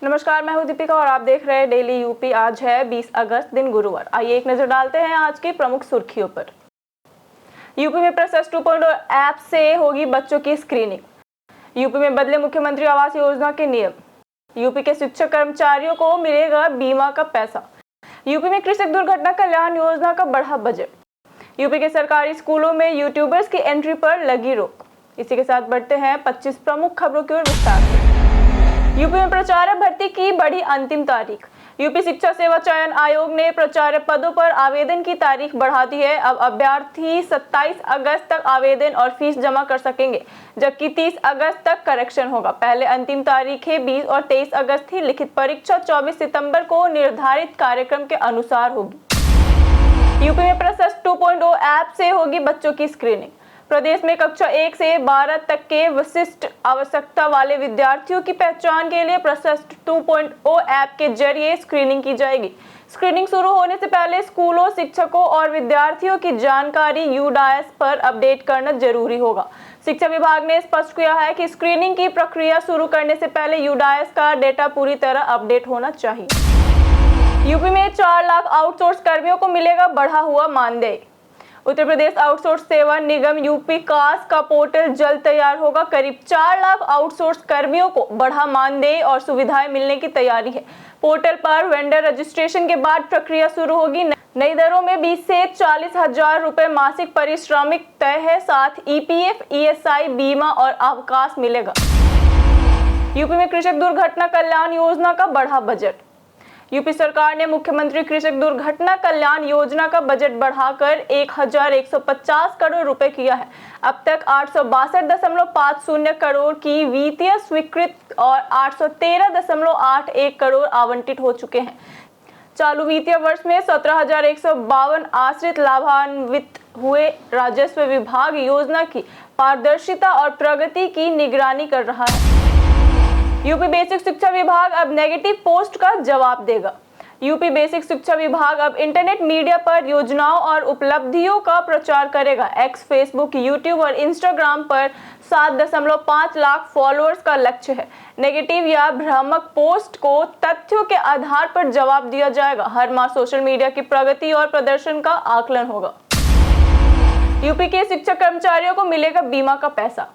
नमस्कार, मैं हूं दीपिका और आप देख रहे हैं डेली यूपी। आज है 20 अगस्त, दिन गुरुवार। आइए एक नजर डालते हैं आज की प्रमुख सुर्खियों पर। यूपी में प्रोसेस 2.0 ऐप से होगी बच्चों की स्क्रीनिंग। यूपी में बदले मुख्यमंत्री आवास योजना के नियम। यूपी के शिक्षक कर्मचारियों को मिलेगा बीमा का पैसा। यूपी में कृषक दुर्घटना कल्याण योजना का बढ़ा बजट। यूपी के सरकारी स्कूलों में यूट्यूबर्स की एंट्री पर लगी रोक। इसी के साथ बढ़ते हैं 25 प्रमुख खबरों की ओर विस्तार से। यूपी में प्राचार्य भर्ती की बढ़ी अंतिम तारीख। यूपी शिक्षा सेवा चयन आयोग ने प्राचार्य पदों पर आवेदन की तारीख बढ़ा दी है। अब अभ्यर्थी 27 अगस्त तक आवेदन और फीस जमा कर सकेंगे, जबकि 30 अगस्त तक करेक्शन होगा। पहले अंतिम तारीखें 20 और 23 अगस्त थी। लिखित परीक्षा 24 सितंबर को निर्धारित कार्यक्रम के अनुसार होगी। यूपी में प्रोसेस 2.0 ऐप से होगी बच्चों की स्क्रीनिंग। प्रदेश में कक्षा 1 से 12 तक के विशिष्ट आवश्यकता वाले विद्यार्थियों की पहचान के लिए प्रोसेस 2.0 ऐप के जरिए स्क्रीनिंग की जाएगी। स्क्रीनिंग शुरू होने से पहले स्कूलों, शिक्षकों और विद्यार्थियों की जानकारी यूडायस पर अपडेट करना जरूरी होगा। शिक्षा विभाग ने स्पष्ट किया है कि स्क्रीनिंग की प्रक्रिया शुरू करने से पहले यूडायस का डेटा पूरी तरह अपडेट होना चाहिए। यूपी में 4 लाख आउटसोर्स कर्मियों को मिलेगा बढ़ा हुआ मानदेय। उत्तर प्रदेश आउटसोर्स सेवा निगम यूपी कास का पोर्टल जल्द तैयार होगा। करीब 4 लाख आउटसोर्स कर्मियों को बढ़ा मानदेय और सुविधाएं मिलने की तैयारी है। पोर्टल पर वेंडर रजिस्ट्रेशन के बाद प्रक्रिया शुरू होगी। नई दरों में 20 से 40 हजार रुपए मासिक पारिश्रमिक तय है। साथ ईपीएफ, ईएसआई, बीमा और अवकाश मिलेगा। यूपी में कृषक दुर्घटना कल्याण योजना का बढ़ा बजट। यूपी सरकार ने मुख्यमंत्री कृषक दुर्घटना कल्याण योजना का बजट बढ़ाकर 1150 करोड़ रुपए किया है। अब तक 862.50 करोड़ की वित्तीय स्वीकृत और 813.81 करोड़ आवंटित हो चुके हैं। चालू वित्तीय वर्ष में 17,152 आश्रित लाभान्वित हुए। राजस्व विभाग योजना की पारदर्शिता और प्रगति की निगरानी कर रहा है। यूपी बेसिक शिक्षा विभाग अब नेगेटिव पोस्ट का जवाब देगा। यूपी बेसिक शिक्षा विभाग अब इंटरनेट मीडिया पर योजनाओं और उपलब्धियों का प्रचार करेगा। एक्स, फेसबुक, यूट्यूब और इंस्टाग्राम पर 7.5 लाख फॉलोअर्स का लक्ष्य है। नेगेटिव या भ्रामक पोस्ट को तथ्यों के आधार पर जवाब दिया जाएगा। हर माह सोशल मीडिया की प्रगति और प्रदर्शन का आकलन होगा। यूपी के शिक्षक कर्मचारियों को मिलेगा बीमा का पैसा।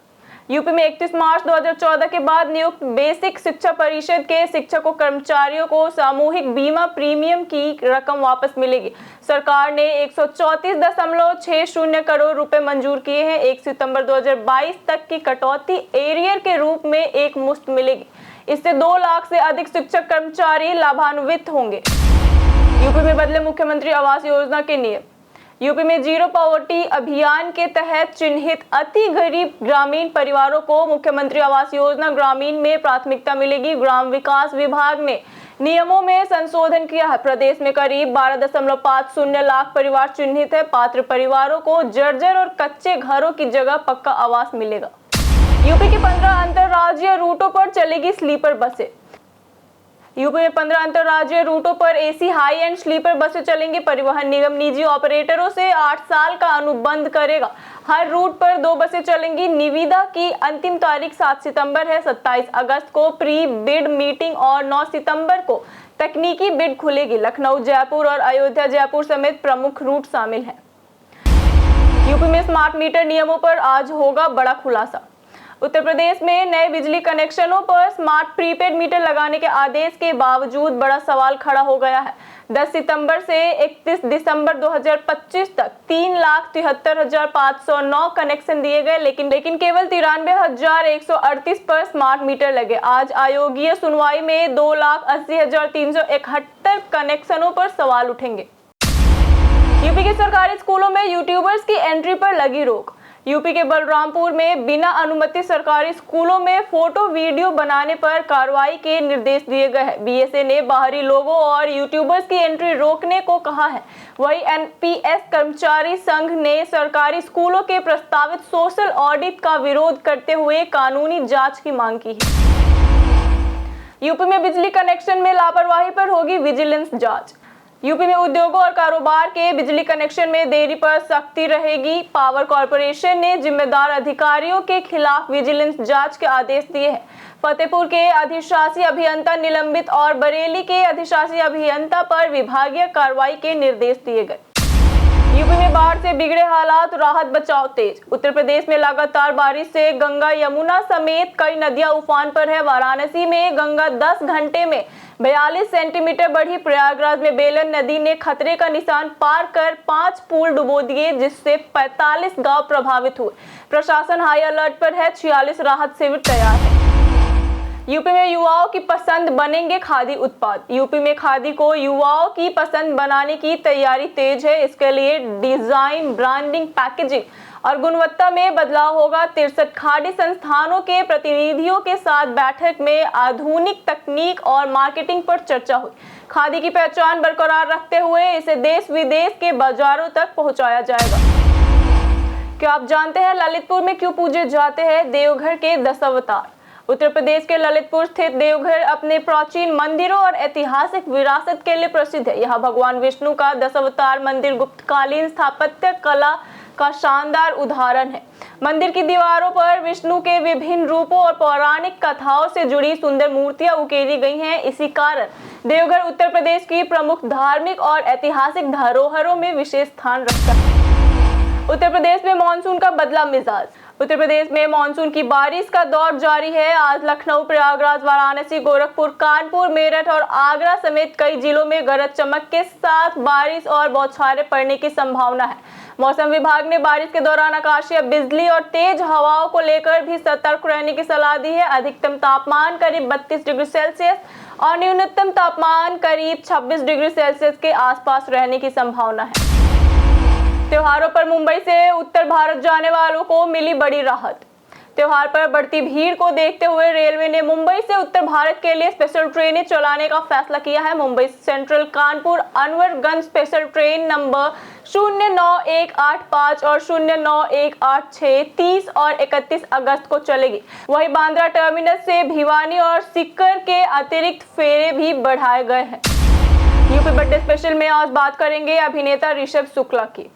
यूपी में 31 मार्च 2014 के बाद नियुक्त बेसिक शिक्षा परिषद के शिक्षकों कर्मचारियों को सामूहिक बीमा प्रीमियम की रकम वापस मिलेगी। सरकार ने 134.60 करोड़ रुपए मंजूर किए हैं। 1 सितंबर 2022 तक की कटौती एरियर के रूप में एक मुश्त मिलेगी। इससे 2 लाख से अधिक शिक्षक कर्मचारी लाभान्वित होंगे। यूपी में बदले मुख्यमंत्री आवास योजना के नियम। यूपी में जीरो पॉवर्टी अभियान के तहत चिन्हित अति गरीब ग्रामीण परिवारों को मुख्यमंत्री आवास योजना ग्रामीण में प्राथमिकता मिलेगी। ग्राम विकास विभाग ने नियमों में संशोधन किया है। प्रदेश में करीब 12.50 लाख परिवार चिन्हित है। पात्र परिवारों को जर्जर और कच्चे घरों की जगह पक्का आवास मिलेगा। यूपी के 15 अंतरराज्यीय रूटों पर चलेगी स्लीपर बसें। यूपी में 15 अंतरराज्यीय रूटों पर एसी हाई एंड स्लीपर बसें चलेंगी। परिवहन निगम निजी ऑपरेटरों से 8 साल का अनुबंध करेगा। हर रूट पर 2 बसें चलेंगी। निविदा की अंतिम तारीख 7 सितंबर है। 27 अगस्त को प्री बिड मीटिंग और 9 सितंबर को तकनीकी बिड खुलेगी। लखनऊ, जयपुर और अयोध्या जयपुर समेत प्रमुख रूट शामिल हैं। यूपी में स्मार्ट मीटर नियमों पर आज होगा बड़ा खुलासा। उत्तर प्रदेश में नए बिजली कनेक्शनों पर स्मार्ट प्रीपेड मीटर लगाने के आदेश के बावजूद बड़ा सवाल खड़ा हो गया है। 10 सितंबर से 31 दिसंबर 2025 तक 3,73,509 कनेक्शन दिए गए, लेकिन केवल 93,138 पर स्मार्ट मीटर लगे। आज आयोगीय सुनवाई में 2,80,371 कनेक्शनों पर सवाल उठेंगे। यूपी के सरकारी स्कूलों में यूट्यूबर्स की एंट्री पर लगी रोक। यूपी के बलरामपुर में बिना अनुमति सरकारी स्कूलों में फोटो वीडियो बनाने पर कार्रवाई के निर्देश दिए गए हैं। बीएसए ने बाहरी लोगों और यूट्यूबर्स की एंट्री रोकने को कहा है। वहीं एनपीएस कर्मचारी संघ ने सरकारी स्कूलों के प्रस्तावित सोशल ऑडिट का विरोध करते हुए कानूनी जांच की मांग की है। यूपी में बिजली कनेक्शन में लापरवाही पर होगी विजिलेंस जांच। यूपी में उद्योगों और कारोबार के बिजली कनेक्शन में देरी पर सख्ती रहेगी। पावर कॉर्पोरेशन ने जिम्मेदार अधिकारियों के खिलाफ विजिलेंस जांच के आदेश दिए हैं। फतेहपुर के अधिशासी अभियंता निलंबित और बरेली के अधिशासी अभियंता पर विभागीय कार्रवाई के निर्देश दिए गए। यूपी में बाढ़ से बिगड़े हालात, राहत बचाव तेज। उत्तर प्रदेश में लगातार बारिश से गंगा यमुना समेत कई नदियां उफान पर है। वाराणसी में गंगा 10 घंटे में 42 सेंटीमीटर बढ़ी। प्रयागराज में बेलन नदी ने खतरे का निशान पार कर 5 पुल डुबो दिए, जिससे 45 गांव प्रभावित हुए। प्रशासन हाई अलर्ट पर है। 46 राहत शिविर तैयार है। यूपी में युवाओं की पसंद बनेंगे खादी उत्पाद। यूपी में खादी को युवाओं की पसंद बनाने की तैयारी तेज है। इसके लिए डिजाइन, ब्रांडिंग, पैकेजिंग और गुणवत्ता में बदलाव होगा। 63 खादी संस्थानों के प्रतिनिधियों के साथ बैठक में आधुनिक तकनीक और मार्केटिंग पर चर्चा हुई। खादी की पहचान बरकरार रखते हुए इसे देश विदेश के बाजारों तक पहुंचाया जाएगा। क्या आप जानते हैं ललितपुर में क्यों पूजे जाते हैं देवघर के 10 अवतार? उत्तर प्रदेश के ललितपुर स्थित देवघर अपने प्राचीन मंदिरों और ऐतिहासिक विरासत के लिए प्रसिद्ध है। यहाँ भगवान विष्णु का 10 अवतार मंदिर गुप्तकालीन स्थापत्य कला का शानदार उदाहरण है। मंदिर की दीवारों पर विष्णु के विभिन्न रूपों और पौराणिक कथाओं से जुड़ी सुंदर मूर्तियां उकेरी गई हैं। इसी कारण देवघर उत्तर प्रदेश की प्रमुख धार्मिक और ऐतिहासिक धरोहरों में विशेष स्थान रखता है। उत्तर प्रदेश में मानसून का बदला मिजाज। उत्तर प्रदेश में मानसून की बारिश का दौर जारी है। आज लखनऊ, प्रयागराज, वाराणसी, गोरखपुर, कानपुर, मेरठ और आगरा समेत कई जिलों में गरज चमक के साथ बारिश और बौछारें पड़ने की संभावना है। मौसम विभाग ने बारिश के दौरान आकाशीय बिजली और तेज हवाओं को लेकर भी सतर्क रहने की सलाह दी है। अधिकतम तापमान करीब 32 डिग्री सेल्सियस और न्यूनतम तापमान करीब 26 डिग्री सेल्सियस के आसपास रहने की संभावना है। त्योहारों पर मुंबई से उत्तर भारत जाने वालों को मिली बड़ी राहत। त्योहार पर बढ़ती भीड़ को देखते हुए रेलवे ने मुंबई से उत्तर भारत के लिए स्पेशल ट्रेनें चलाने का फैसला किया है। Mumbai central Kanpur Anwarganj special train number 09185 और 09186 30 और 31 अगस्त को चलेगी। वहीं बांद्रा टर्मिनस से भिवानी और सीकर के अतिरिक्त फेरे भी बढ़ाए गए हैं। यूपी बर्थडे स्पेशल में आज बात करेंगे अभिनेता ऋषभ शुक्ला की।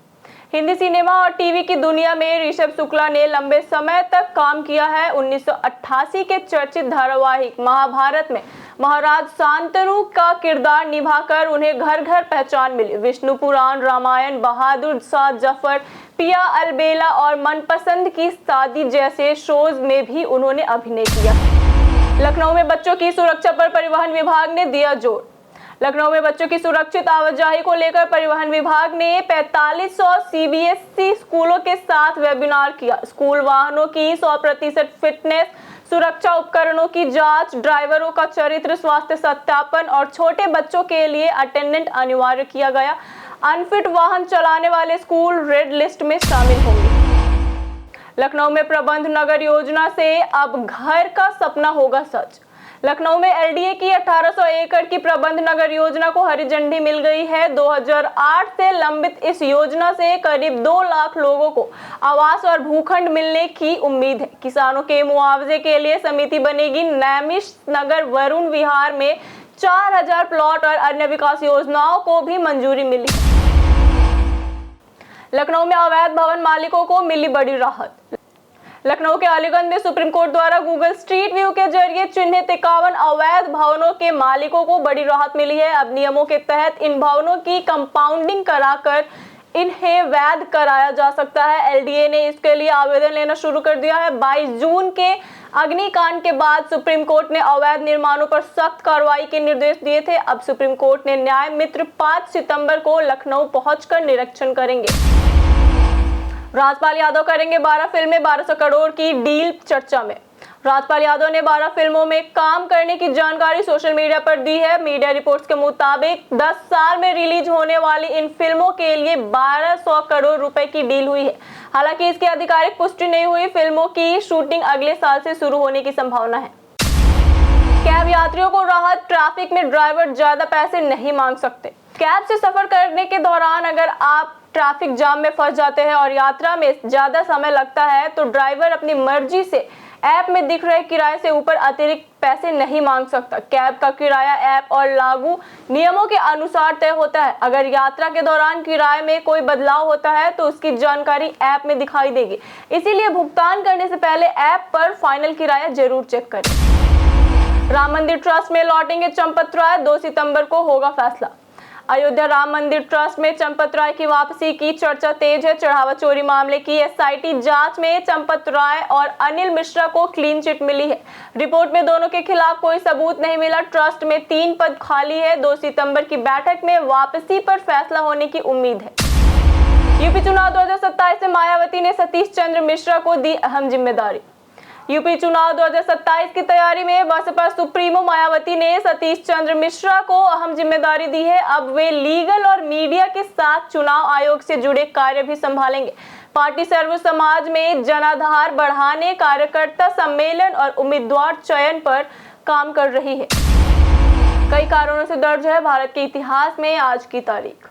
हिंदी सिनेमा और टीवी की दुनिया में ऋषभ शुक्ला ने लंबे समय तक काम किया है। 1988 के चर्चित धारावाहिक महाभारत में महाराज शांतनु का किरदार निभाकर उन्हें घर घर पहचान मिली। विष्णु पुराण, रामायण, बहादुर शाह जफर, पिया अलबेला और मनपसंद की शादी जैसे शोज में भी उन्होंने अभिनय किया। लखनऊ में बच्चों की सुरक्षा पर परिवहन विभाग ने दिया जोर। लखनऊ में बच्चों की सुरक्षित आवाजाही को लेकर परिवहन विभाग ने 4500 सीबीएसई स्कूलों के साथ वेबिनार किया। स्कूल वाहनों की 100% फिटनेस, सुरक्षा उपकरणों की जांच, ड्राइवरों का चरित्र स्वास्थ्य सत्यापन और छोटे बच्चों के लिए अटेंडेंट अनिवार्य किया गया। अनफिट वाहन चलाने वाले स्कूल रेड लिस्ट में शामिल होंगे। लखनऊ में प्रबंध नगर योजना से अब घर का सपना होगा सच। लखनऊ में एलडीए की 1800 एकड़ की प्रबंध नगर योजना को हरी झंडी मिल गई है। 2008 से लंबित इस योजना से करीब 2 लाख लोगों को आवास और भूखंड मिलने की उम्मीद है। किसानों के मुआवजे के लिए समिति बनेगी। नैमिष नगर, वरुण विहार में 4000 प्लॉट और अन्य विकास योजनाओं को भी मंजूरी मिली। लखनऊ में अवैध भवन मालिकों को मिली बड़ी राहत। लखनऊ के अलीगंज में सुप्रीम कोर्ट द्वारा गूगल स्ट्रीट व्यू के जरिए चिन्हित 51 अवैध भवनों के मालिकों को बड़ी राहत मिली है। अब नियमों के तहत इन भवनों की कंपाउंडिंग कराकर इन्हें वैध कराया जा सकता है। एलडीए ने इसके लिए आवेदन लेना शुरू कर दिया है। 22 जून के अग्निकांड के बाद सुप्रीम कोर्ट ने अवैध निर्माणों पर सख्त कार्रवाई के निर्देश दिए थे। अब सुप्रीम कोर्ट ने न्याय मित्र 5 सितंबर को लखनऊ पहुंचकर निरीक्षण करेंगे। राजपाल यादव करेंगे 12 फिल्में, 1200 करोड़ की डील चर्चा में। राजपाल यादव ने 12 फिल्मों में काम करने की जानकारी सोशल मीडिया पर दी है। मीडिया रिपोर्ट्स के मुताबिक 10 साल में रिलीज होने वाली इन फिल्मों के लिए 1200 करोड़ रुपए की डील हुई है। हालांकि इसकी आधिकारिक पुष्टि नहीं हुई। फिल्मों की शूटिंग अगले साल से शुरू होने की संभावना है। कैब यात्रियों को राहत, ट्रैफिक में ड्राइवर ज्यादा पैसे नहीं मांग सकते। कैब से सफर करने के दौरान अगर आप ट्रैफिक जाम में फंस जाते हैं और यात्रा में ज्यादा समय लगता है तो ड्राइवर अपनी मर्जी से ऐप में दिख रहे किराए से ऊपर अतिरिक्त पैसे नहीं मांग सकता। कैब का किराया ऐप और लागू नियमों के अनुसार तय होता है। अगर यात्रा के दौरान किराए में कोई बदलाव होता है तो उसकी जानकारी ऐप में दिखाई देगी। इसीलिए भुगतान करने से पहले ऐप पर फाइनल किराया जरूर चेक करें। राम मंदिर ट्रस्ट में लौटेंगे चंपत राय, 2 सितंबर को होगा फैसला। अयोध्या राम मंदिर ट्रस्ट में चंपत राय की वापसी की चर्चा तेज है। चढ़ावा चोरी मामले की एसआईटी जांच में चंपत राय और अनिल मिश्रा को क्लीन चिट मिली है। रिपोर्ट में दोनों के खिलाफ कोई सबूत नहीं मिला। ट्रस्ट में 3 पद खाली है। 2 सितंबर की बैठक में वापसी पर फैसला होने की उम्मीद है। यूपी चुनाव 2027 में मायावती ने सतीश चंद्र मिश्रा को दी अहम जिम्मेदारी। यूपी चुनाव 2027 की तैयारी में बसपा सुप्रीमो मायावती ने सतीश चंद्र मिश्रा को अहम जिम्मेदारी दी है। अब वे लीगल और मीडिया के साथ चुनाव आयोग से जुड़े कार्य भी संभालेंगे। पार्टी सर्व समाज में जनाधार बढ़ाने, कार्यकर्ता सम्मेलन और उम्मीदवार चयन पर काम कर रही है। कई कारणों से दर्ज है भारत के इतिहास में आज की तारीख।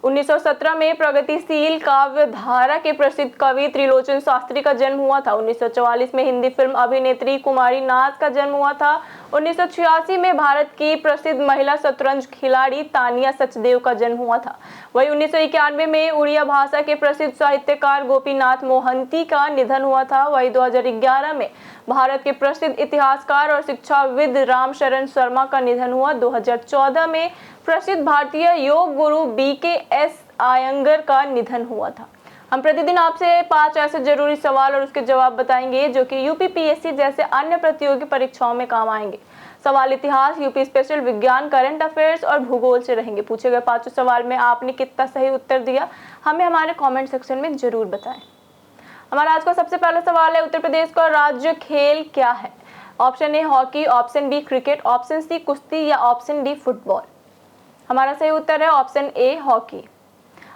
1917 में प्रगतिशील काव्य धारा के प्रसिद्ध कवि त्रिलोचन शास्त्री का जन्म हुआ था। 1944 में हिंदी फिल्म अभिनेत्री कुमारी नाज का जन्म हुआ था। 1986 में भारत की प्रसिद्ध महिला शतरंज खिलाड़ी तानिया सचदेव का जन्म हुआ था। वही 1991 में उड़िया भाषा के प्रसिद्ध साहित्यकार गोपीनाथ मोहंती का निधन हुआ था। वही 2011 में भारत के प्रसिद्ध इतिहासकार और शिक्षाविद रामशरण शर्मा का निधन हुआ। 2014 में प्रसिद्ध भारतीय योग गुरु BKS आयंगर का निधन हुआ था। हम प्रतिदिन आपसे 5 ऐसे जरूरी सवाल और उसके जवाब बताएंगे जो कि यूपी PSC जैसे अन्य प्रतियोगी परीक्षाओं में काम आएंगे। सवाल इतिहास, यूपी स्पेशल, विज्ञान, करंट अफेयर्स और भूगोल से रहेंगे। पूछे गए 5 सवाल में आपने कितना सही उत्तर दिया, हमें हमारे कमेंट सेक्शन में जरूर बताएं। हमारा आज का सबसे पहला सवाल है, उत्तर प्रदेश का राज्य खेल क्या है? Option a hockey, option b cricket, option c कुश्ती या ऑप्शन डी फुटबॉल। हमारा सही उत्तर है ऑप्शन ए हॉकी।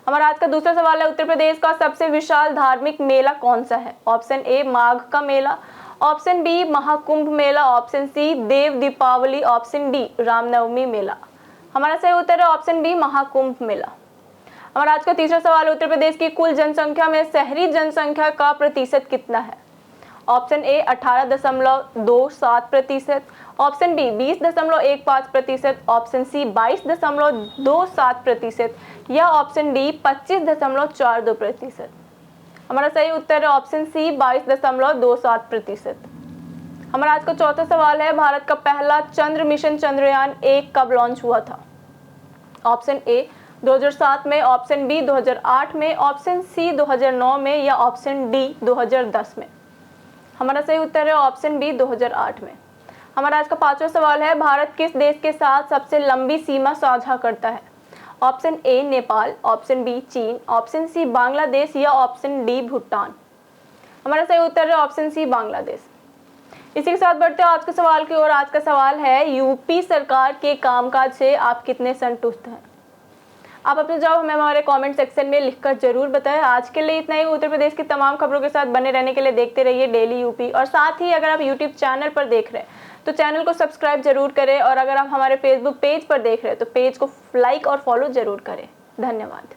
हमारा आज का दूसरा सवाल है, उत्तर प्रदेश का सबसे विशाल धार्मिक मेला कौन सा है? ऑप्शन ए माघ का मेला, ऑप्शन बी महाकुंभ मेला, ऑप्शन सी देव दीपावली, ऑप्शन डी रामनवमी मेला। हमारा सही उत्तर है ऑप्शन बी महाकुंभ मेला। हमारा आज का तीसरा सवाल है, उत्तर प्रदेश की कुल जनसंख्या में शहरी जनसंख्या का प्रतिशत कितना है? Option a 18.27%, option b 20.15%, option c 22.27% या ऑप्शन डी 25.42%। हमारा सही उत्तर है ऑप्शन सी 22.27%। हमारा आज का चौथा सवाल है, भारत का पहला चंद्र मिशन चंद्रयान 1 कब लॉन्च हुआ था? ऑप्शन ए 2007 में, ऑप्शन बी 2008 में, ऑप्शन सी 2009 में या ऑप्शन डी 2010 में। हमारा सही उत्तर है ऑप्शन बी 2008 में। हमारा आज का पांचवा सवाल है, भारत किस देश के साथ सबसे लंबी सीमा साझा करता है? Option a Nepal, option b चीन, ऑप्शन सी बांग्लादेश या ऑप्शन डी भूटान। हमारा सही उत्तर है ऑप्शन सी बांग्लादेश। इसी के साथ बढ़ते हैं आज के सवाल की ओर। आज का सवाल है, यूपी सरकार के कामकाज से आप कितने संतुष्ट हैं? आप अपने जवाब हमें हमारे कमेंट सेक्शन में लिखकर जरूर बताएं। आज के लिए इतना ही। उत्तर प्रदेश की तमाम खबरों के साथ बने रहने के लिए देखते रहिए डेली यूपी। और साथ ही अगर आप यूट्यूब चैनल पर देख रहे हैं तो चैनल को सब्सक्राइब जरूर करें, और अगर आप हमारे फेसबुक पेज पर देख रहे हैं तो पेज को लाइक और फॉलो जरूर करें। धन्यवाद।